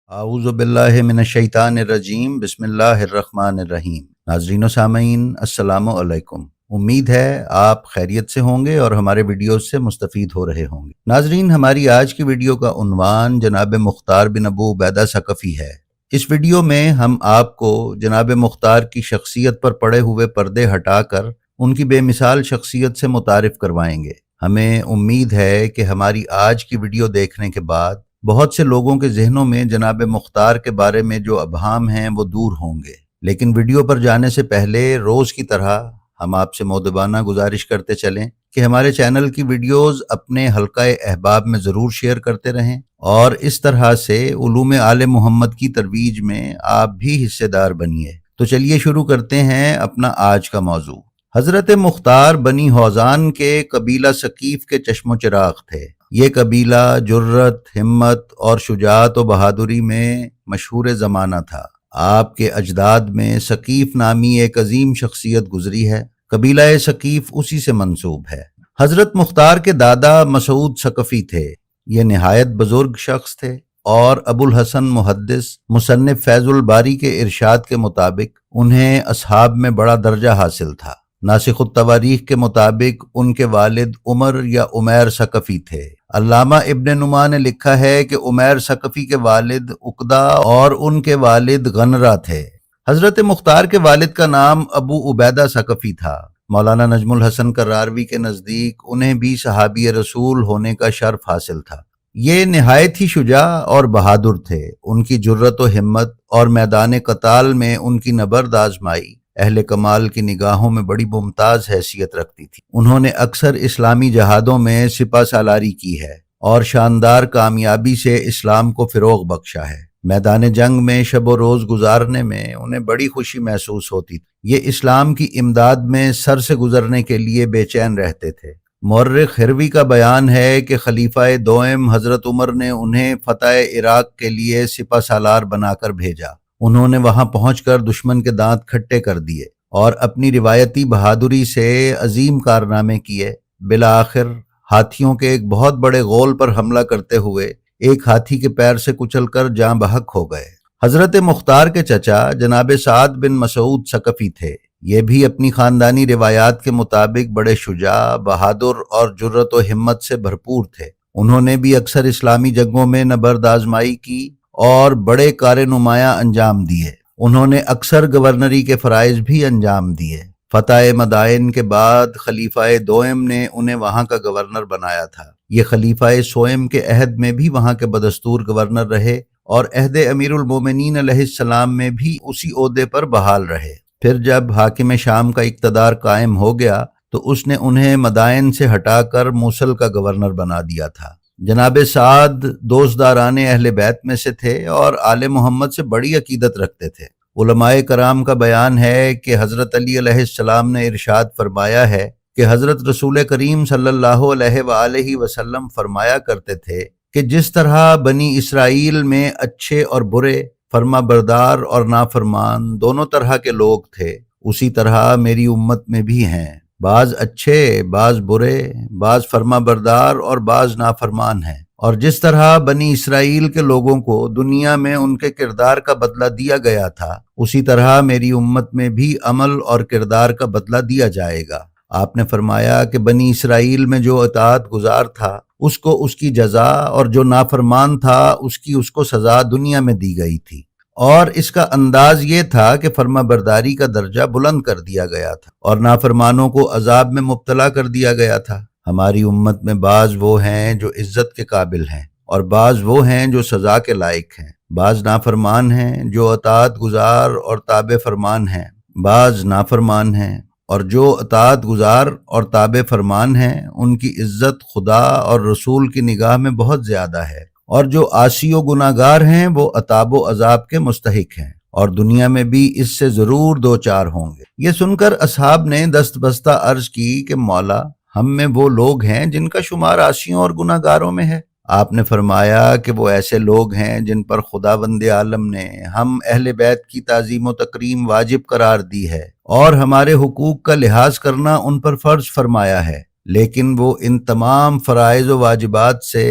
اعوذ باللہ من الشیطان الرجیم بسم اللہ الرحمن الرحیم۔ ناظرین و سامعین السلام علیکم۔ امید ہے آپ خیریت سے ہوں گے اور ہمارے ویڈیوز سے مستفید ہو رہے ہوں گے۔ ناظرین، ہماری آج کی ویڈیو کا عنوان جناب مختار بن ابو عبیدہ ثقفی ہے۔ اس ویڈیو میں ہم آپ کو جناب مختار کی شخصیت پر پڑے ہوئے پردے ہٹا کر ان کی بے مثال شخصیت سے متعارف کروائیں گے۔ ہمیں امید ہے کہ ہماری آج کی ویڈیو دیکھنے کے بعد بہت سے لوگوں کے ذہنوں میں جناب مختار کے بارے میں جو ابہام ہیں وہ دور ہوں گے۔ لیکن ویڈیو پر جانے سے پہلے روز کی طرح ہم آپ سے مؤدبانہ گزارش کرتے چلیں کہ ہمارے چینل کی ویڈیوز اپنے حلقہ احباب میں ضرور شیئر کرتے رہیں اور اس طرح سے علوم آل محمد کی ترویج میں آپ بھی حصے دار بنیے۔ تو چلیے شروع کرتے ہیں اپنا آج کا موضوع۔ حضرت مختار بنی حوزان کے قبیلہ ثقیف کے چشم و چراغ تھے۔ یہ قبیلہ جرت، ہمت اور شجاعت و بہادری میں مشہور زمانہ تھا۔ آپ کے اجداد میں ثقیف نامی ایک عظیم شخصیت گزری ہے۔ قبیلہ ثقیف اسی سے منسوب ہے۔ حضرت مختار کے دادا مسعود ثقفی تھے۔ یہ نہایت بزرگ شخص تھے اور ابو الحسن محدث مصنف فیض الباری کے ارشاد کے مطابق انہیں اصحاب میں بڑا درجہ حاصل تھا۔ ناسخ التواریخ کے مطابق ان کے والد عمر یا عمیر ثقفی تھے۔ علامہ ابن نما نے لکھا ہے کہ عمیر ثقفی کے والد عقدہ اور ان کے والد غنرہ تھے۔ حضرت مختار کے والد کا نام ابو عبیدہ ثقفی تھا۔ مولانا نجم الحسن کراروی کے نزدیک انہیں بھی صحابی رسول ہونے کا شرف حاصل تھا۔ یہ نہایت ہی شجاع اور بہادر تھے۔ ان کی جرت و ہمت اور میدان قتال میں ان کی نبرد آزمائی اہل کمال کی نگاہوں میں بڑی ممتاز حیثیت رکھتی تھی۔ انہوں نے اکثر اسلامی جہادوں میں سپہ سالاری کی ہے اور شاندار کامیابی سے اسلام کو فروغ بخشا ہے۔ میدان جنگ میں شب و روز گزارنے میں انہیں بڑی خوشی محسوس ہوتی تھی۔ یہ اسلام کی امداد میں سر سے گزرنے کے لیے بے چین رہتے تھے۔ مورخ ہروی کا بیان ہے کہ خلیفہ دوئم حضرت عمر نے انہیں فتح عراق کے لیے سپہ سالار بنا کر بھیجا۔ انہوں نے وہاں پہنچ کر دشمن کے دانت کھٹے کر دیے اور اپنی روایتی بہادری سے عظیم کارنامے کیے۔ بالآخر ہاتھیوں کے ایک بہت بڑے غول پر حملہ کرتے ہوئے ایک ہاتھی کے پیر سے کچل کر جاں بحق ہو گئے۔ حضرت مختار کے چچا جناب سعد بن مسعود ثقفی تھے۔ یہ بھی اپنی خاندانی روایات کے مطابق بڑے شجاع، بہادر اور جرت و ہمت سے بھرپور تھے۔ انہوں نے بھی اکثر اسلامی جنگوں میں نبرد آزمائی کی اور بڑے کار نمایاں انجام دیے۔ انہوں نے اکثر گورنری کے فرائض بھی انجام دیے۔ فتح مدائن کے بعد خلیفہ دوئم نے انہیں وہاں کا گورنر بنایا تھا۔ یہ خلیفہ سوئم کے عہد میں بھی وہاں کے بدستور گورنر رہے اور عہد امیر المومنین علیہ السلام میں بھی اسی عہدے پر بحال رہے۔ پھر جب حاکم شام کا اقتدار قائم ہو گیا تو اس نے انہیں مدائن سے ہٹا کر موصل کا گورنر بنا دیا تھا۔ جناب سعد دوستداران اہل بیت میں سے تھے اور آل محمد سے بڑی عقیدت رکھتے تھے۔ علماء کرام کا بیان ہے کہ حضرت علی علیہ السلام نے ارشاد فرمایا ہے کہ حضرت رسول کریم صلی اللہ علیہ وآلہ وسلم فرمایا کرتے تھے کہ جس طرح بنی اسرائیل میں اچھے اور برے، فرما بردار اور نافرمان دونوں طرح کے لوگ تھے، اسی طرح میری امت میں بھی ہیں۔ بعض اچھے، بعض برے، بعض فرما بردار اور بعض نافرمان ہیں۔ اور جس طرح بنی اسرائیل کے لوگوں کو دنیا میں ان کے کردار کا بدلہ دیا گیا تھا، اسی طرح میری امت میں بھی عمل اور کردار کا بدلہ دیا جائے گا۔ آپ نے فرمایا کہ بنی اسرائیل میں جو اطاعت گزار تھا اس کو اس کی جزا اور جو نافرمان تھا اس کو سزا دنیا میں دی گئی تھی، اور اس کا انداز یہ تھا کہ فرما برداری کا درجہ بلند کر دیا گیا تھا اور نافرمانوں کو عذاب میں مبتلا کر دیا گیا تھا۔ ہماری امت میں بعض وہ ہیں جو عزت کے قابل ہیں اور بعض وہ ہیں جو سزا کے لائق ہیں۔ بعض نافرمان ہیں جو اطاعت گزار اور تابع فرمان ہیں، بعض نافرمان ہیں اور جو اطاعت گزار اور تابع فرمان ہیں ان کی عزت خدا اور رسول کی نگاہ میں بہت زیادہ ہے، اور جو عاصی و گناہ گار ہیں وہ عذاب و عذاب کے مستحق ہیں اور دنیا میں بھی اس سے ضرور دو چار ہوں گے۔ یہ سن کر اصحاب نے دست بستہ عرض کی کہ مولا، ہم میں وہ لوگ ہیں جن کا شمار عاصیوں اور گناہ گاروں میں ہے۔ آپ نے فرمایا کہ وہ ایسے لوگ ہیں جن پر خداوند عالم نے ہم اہل بیت کی تعظیم و تکریم واجب قرار دی ہے اور ہمارے حقوق کا لحاظ کرنا ان پر فرض فرمایا ہے، لیکن وہ ان تمام فرائض و واجبات سے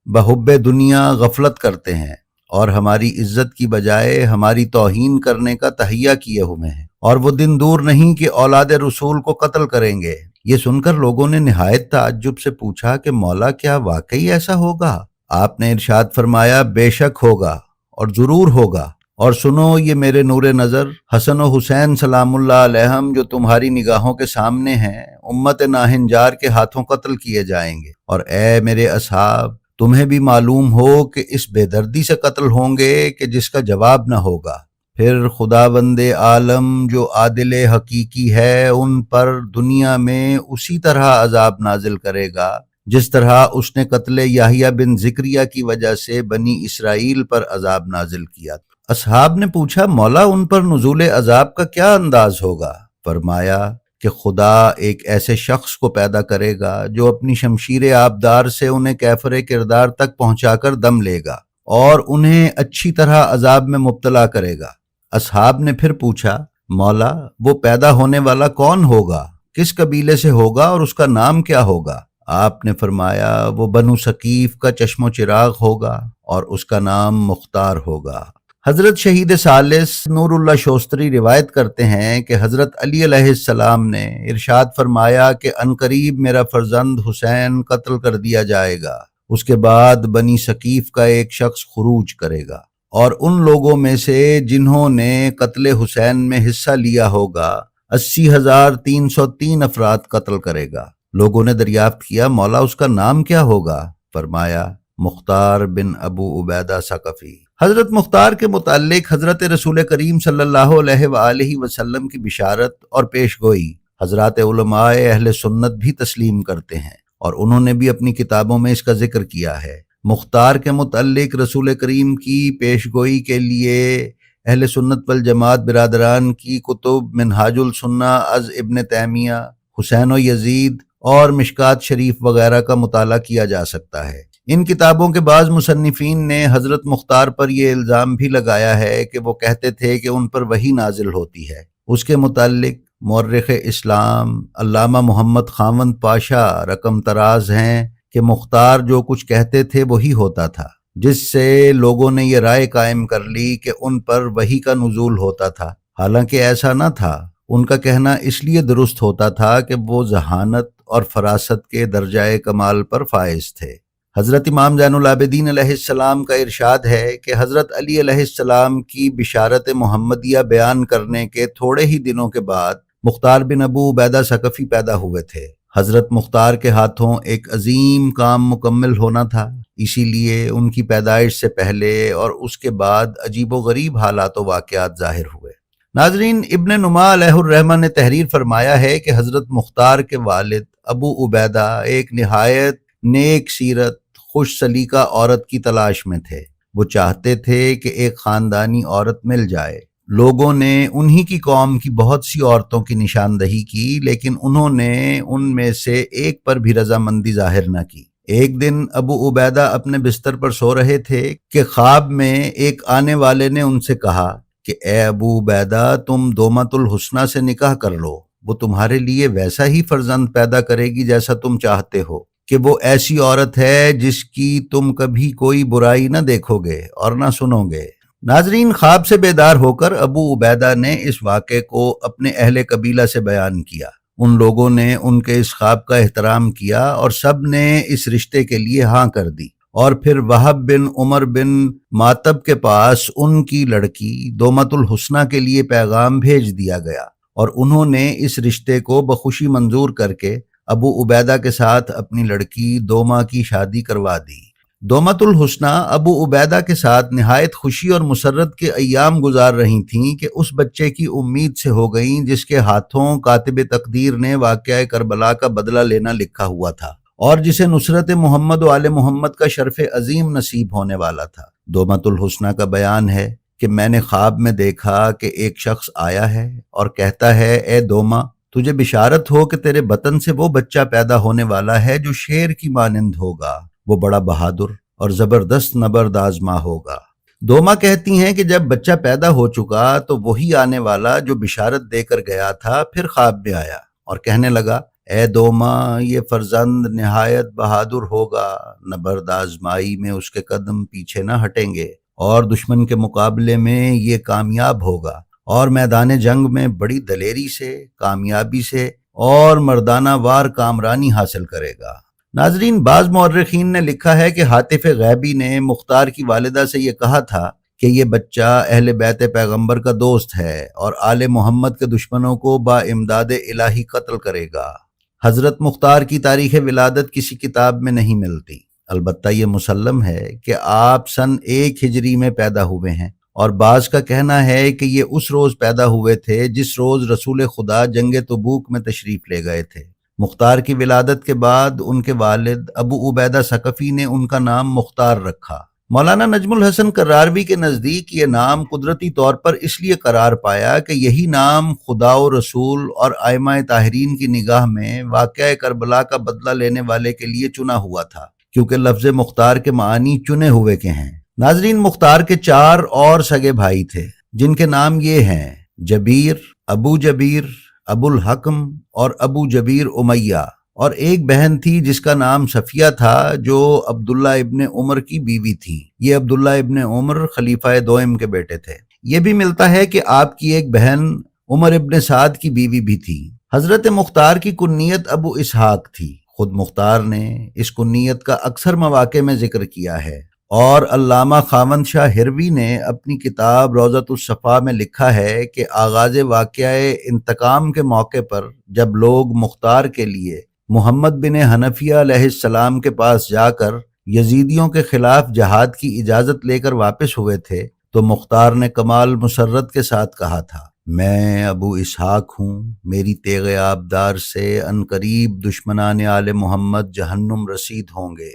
بحب دنیا غفلت کرتے ہیں اور ہماری عزت کی بجائے ہماری توہین کرنے کا تہیہ کیے ہوئے ہیں، اور وہ دن دور نہیں کہ اولاد رسول کو قتل کریں گے۔ یہ سن کر لوگوں نے نہایت تعجب سے پوچھا کہ مولا کیا واقعی ایسا ہوگا؟ آپ نے ارشاد فرمایا بے شک ہوگا اور ضرور ہوگا، اور سنو یہ میرے نور نظر حسن و حسین سلام اللہ علیہم جو تمہاری نگاہوں کے سامنے ہیں امت ناہنجار کے ہاتھوں قتل کیے جائیں گے، اور اے میرے اصحاب تمہیں بھی معلوم ہو کہ اس بے دردی سے قتل ہوں گے کہ جس کا جواب نہ ہوگا۔ پھر خداوند عالم جو عادل حقیقی ہے ان پر دنیا میں اسی طرح عذاب نازل کرے گا جس طرح اس نے قتل یحییٰ بن زکریا کی وجہ سے بنی اسرائیل پر عذاب نازل کیا۔ اصحاب نے پوچھا مولا ان پر نزول عذاب کا کیا انداز ہوگا؟ فرمایا کہ خدا ایک ایسے شخص کو پیدا کرے گا جو اپنی شمشیر آبدار سے انہیں کیفر کردار تک پہنچا کر دم لے گا اور انہیں اچھی طرح عذاب میں مبتلا کرے گا۔ اصحاب نے پھر پوچھا مولا وہ پیدا ہونے والا کون ہوگا، کس قبیلے سے ہوگا اور اس کا نام کیا ہوگا؟ آپ نے فرمایا وہ بنو ثقیف کا چشم و چراغ ہوگا اور اس کا نام مختار ہوگا۔ حضرت شہید ثالث نور اللہ شوستری روایت کرتے ہیں کہ حضرت علی علیہ السلام نے ارشاد فرمایا کہ عنقریب میرا فرزند حسین قتل کر دیا جائے گا، اس کے بعد بنی ثقیف کا ایک شخص خروج کرے گا اور ان لوگوں میں سے جنہوں نے قتل حسین میں حصہ لیا ہوگا 80,303 افراد قتل کرے گا۔ لوگوں نے دریافت کیا مولا اس کا نام کیا ہوگا؟ فرمایا مختار بن ابو عبیدہ ثقفی۔ حضرت مختار کے متعلق حضرت رسول کریم صلی اللہ علیہ وآلہ وسلم کی بشارت اور پیشگوئی حضرات علماء اہل سنت بھی تسلیم کرتے ہیں، اور انہوں نے بھی اپنی کتابوں میں اس کا ذکر کیا ہے۔ مختار کے متعلق رسول کریم کی پیشگوئی کے لیے اہل سنت والجماعت برادران کی کتب منہاج السنہ از ابن تیمیہ، حسین و یزید اور مشکات شریف وغیرہ کا مطالعہ کیا جا سکتا ہے۔ ان کتابوں کے بعض مصنفین نے حضرت مختار پر یہ الزام بھی لگایا ہے کہ وہ کہتے تھے کہ ان پر وحی نازل ہوتی ہے۔ اس کے متعلق مورخ اسلام علامہ محمد خاوند پاشا رقم تراز ہیں کہ مختار جو کچھ کہتے تھے وہی ہوتا تھا، جس سے لوگوں نے یہ رائے قائم کر لی کہ ان پر وحی کا نزول ہوتا تھا، حالانکہ ایسا نہ تھا۔ ان کا کہنا اس لیے درست ہوتا تھا کہ وہ ذہانت اور فراست کے درجہ کمال پر فائز تھے۔ حضرت امام زین العابدین علیہ السلام کا ارشاد ہے کہ حضرت علی علیہ السلام کی بشارت محمدیہ بیان کرنے کے تھوڑے ہی دنوں کے بعد مختار بن ابو عبیدہ ثقفی پیدا ہوئے تھے۔ حضرت مختار کے ہاتھوں ایک عظیم کام مکمل ہونا تھا، اسی لیے ان کی پیدائش سے پہلے اور اس کے بعد عجیب و غریب حالات و واقعات ظاہر ہوئے۔ ناظرین، ابن نما علیہ الرحمہ نے تحریر فرمایا ہے کہ حضرت مختار کے والد ابو عبیدہ ایک نہایت نیک سیرت خوش سلیقہ عورت کی تلاش میں تھے۔ وہ چاہتے تھے کہ ایک خاندانی عورت مل جائے۔ لوگوں نے انہی کی قوم کی بہت سی عورتوں کی نشاندہی کی، لیکن انہوں نے ان میں سے ایک پر بھی رضامندی ظاہر نہ کی۔ ایک دن ابو عبیدہ اپنے بستر پر سو رہے تھے کہ خواب میں ایک آنے والے نے ان سے کہا کہ اے ابو عبیدہ تم دومۃ الحسنہ سے نکاح کر لو، وہ تمہارے لیے ویسا ہی فرزند پیدا کرے گی جیسا تم چاہتے ہو، کہ وہ ایسی عورت ہے جس کی تم کبھی کوئی برائی نہ دیکھو گے اور نہ سنو گے۔ ناظرین، خواب سے بیدار ہو کر ابو عبیدہ نے اس واقعے کو اپنے اہل قبیلہ سے بیان کیا۔ ان لوگوں نے ان کے اس خواب کا احترام کیا اور سب نے اس رشتے کے لیے ہاں کر دی، اور پھر وہب بن عمر بن ماتب کے پاس ان کی لڑکی دومۃ الحسنہ کے لیے پیغام بھیج دیا گیا، اور انہوں نے اس رشتے کو بخوشی منظور کر کے ابو عبیدہ کے ساتھ اپنی لڑکی دوما کی شادی کروا دی۔ دومۃ الحسنہ ابو عبیدہ کے ساتھ نہایت خوشی اور مسرت کے ایام گزار رہی تھیں کہ اس بچے کی امید سے ہو گئیں جس کے ہاتھوں کاتب تقدیر نے واقعہ کربلا کا بدلہ لینا لکھا ہوا تھا، اور جسے نصرت محمد و آل محمد کا شرف عظیم نصیب ہونے والا تھا۔ دومۃ الحسنہ کا بیان ہے کہ میں نے خواب میں دیکھا کہ ایک شخص آیا ہے اور کہتا ہے اے دوما، تجھے بشارت ہو کہ تیرے بطن سے وہ بچہ پیدا ہونے والا ہے جو شیر کی مانند ہوگا، وہ بڑا بہادر اور زبردست نبرد آزما ہوگا۔ دوما کہتی ہیں کہ جب بچہ پیدا ہو چکا تو وہی آنے والا جو بشارت دے کر گیا تھا پھر خواب میں آیا اور کہنے لگا اے دوما، یہ فرزند نہایت بہادر ہوگا، نبرد آزمائی میں اس کے قدم پیچھے نہ ہٹیں گے اور دشمن کے مقابلے میں یہ کامیاب ہوگا اور میدان جنگ میں بڑی دلیری سے، کامیابی سے اور مردانہ وار کامرانی حاصل کرے گا۔ ناظرین، بعض مورخین نے لکھا ہے کہ حاطف غیبی نے مختار کی والدہ سے یہ کہا تھا کہ یہ بچہ اہل بیت پیغمبر کا دوست ہے اور آل محمد کے دشمنوں کو با امداد الہی قتل کرے گا۔ حضرت مختار کی تاریخ ولادت کسی کتاب میں نہیں ملتی، البتہ یہ مسلم ہے کہ آپ سن 1 ہجری میں پیدا ہوئے ہیں، اور بعض کا کہنا ہے کہ یہ اس روز پیدا ہوئے تھے جس روز رسول خدا جنگ تبوک میں تشریف لے گئے تھے۔ مختار کی ولادت کے بعد ان کے والد ابو عبیدہ ثقفی نے ان کا نام مختار رکھا۔ مولانا نجم الحسن کراروی کے نزدیک یہ نام قدرتی طور پر اس لیے قرار پایا کہ یہی نام خدا و رسول اور ائمہ طاہرین کی نگاہ میں واقعہ کربلا کا بدلہ لینے والے کے لیے چنا ہوا تھا، کیونکہ لفظ مختار کے معنی چنے ہوئے کے ہیں۔ ناظرین، مختار کے 4 اور سگے بھائی تھے جن کے نام یہ ہیں: جبیر، ابو الحکم اور ابو جبیر امیہ، اور ایک بہن تھی جس کا نام صفیہ تھا جو عبداللہ ابن عمر کی بیوی تھی۔ یہ عبداللہ ابن عمر خلیفہ دوئم کے بیٹے تھے۔ یہ بھی ملتا ہے کہ آپ کی ایک بہن عمر ابن سعد کی بیوی بھی تھی۔ حضرت مختار کی کنیت ابو اسحاق تھی۔ خود مختار نے اس کنیت کا اکثر مواقع میں ذکر کیا ہے، اور علامہ خاوند شاہ ہروی نے اپنی کتاب روضۃ الصفا میں لکھا ہے کہ آغاز واقعہ انتقام کے موقع پر جب لوگ مختار کے لیے محمد بن حنفیہ علیہ السلام کے پاس جا کر یزیدیوں کے خلاف جہاد کی اجازت لے کر واپس ہوئے تھے تو مختار نے کمال مسرت کے ساتھ کہا تھا: میں ابو اسحاق ہوں، میری تیغ آبدار سے عنقریب دشمنان آل محمد جہنم رسید ہوں گے۔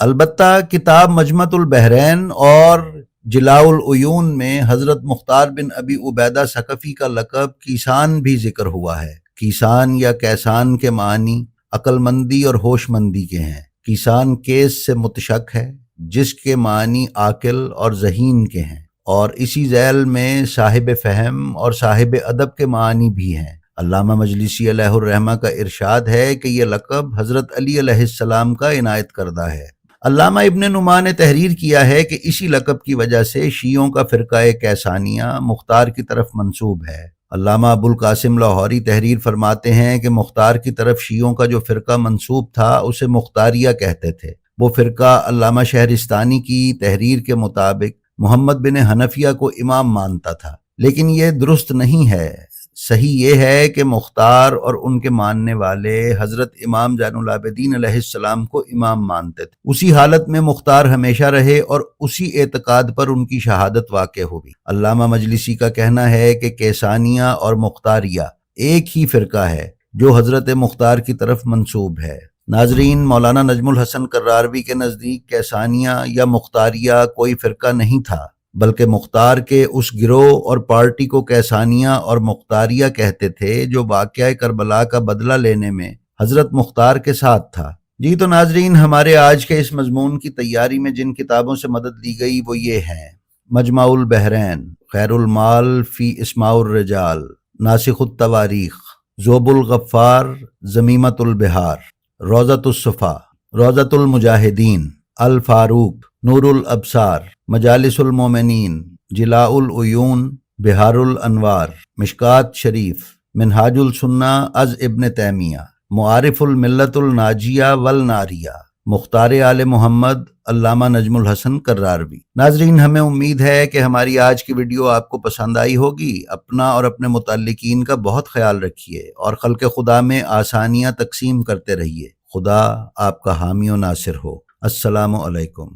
البتہ کتاب مجمعۃ البحرین اور جلاء العیون میں حضرت مختار بن ابی عبیدہ ثقفی کا لقب کیسان بھی ذکر ہوا ہے۔ کیسان یا کیسان کے معنی عقل مندی اور ہوش مندی کے ہیں۔ کیسان کیس سے متشق ہے جس کے معنی عاقل اور ذہین کے ہیں، اور اسی ذیل میں صاحب فہم اور صاحب ادب کے معنی بھی ہیں۔ علامہ مجلسی علیہ الرحمہ کا ارشاد ہے کہ یہ لقب حضرت علی علیہ السلام کا عنایت کردہ ہے۔ علامہ ابن نما نے تحریر کیا ہے کہ اسی لقب کی وجہ سے شیعوں کا فرقہ کیسانیہ مختار کی طرف منسوب ہے۔ علامہ ابو القاسم لاہوری تحریر فرماتے ہیں کہ مختار کی طرف شیعوں کا جو فرقہ منسوب تھا اسے مختاریہ کہتے تھے۔ وہ فرقہ علامہ شہرستانی کی تحریر کے مطابق محمد بن حنفیہ کو امام مانتا تھا، لیکن یہ درست نہیں ہے۔ صحیح یہ ہے کہ مختار اور ان کے ماننے والے حضرت امام زین العابدین علیہ السلام کو امام مانتے تھے۔ اسی حالت میں مختار ہمیشہ رہے اور اسی اعتقاد پر ان کی شہادت واقع ہوئی۔ علامہ مجلسی کا کہنا ہے کہ کیسانیہ اور مختاریہ ایک ہی فرقہ ہے جو حضرت مختار کی طرف منسوب ہے۔ ناظرین، مولانا نجم الحسن کراروی کے نزدیک کیسانیہ یا مختاریہ کوئی فرقہ نہیں تھا، بلکہ مختار کے اس گروہ اور پارٹی کو کیسانیہ اور مختاریہ کہتے تھے جو واقعہ کربلا کا بدلہ لینے میں حضرت مختار کے ساتھ تھا۔ جی تو ناظرین، ہمارے آج کے اس مضمون کی تیاری میں جن کتابوں سے مدد لی گئی وہ یہ ہیں: مجمع البحرین، خیر المال فی اسماء الرجال، ناسخ التواریخ، ذوب الغفار، ضمیمۃ البحار، روضۃ الصفا، روضۃ المجاہدین، الفاروق، نور الابصار، مجالس المومنین، جلاء العیون، بحار الانوار، مشکات شریف، منہاج السنہ از ابن تیمیہ، معارف الملت الناجیہ والناریہ، مختار آل محمد علامہ نجم الحسن کراروی۔ ناظرین، ہمیں امید ہے کہ ہماری آج کی ویڈیو آپ کو پسند آئی ہوگی۔ اپنا اور اپنے متعلقین کا بہت خیال رکھیے اور خلق خدا میں آسانیاں تقسیم کرتے رہیے۔ خدا آپ کا حامی و ناصر ہو۔ السلام علیکم۔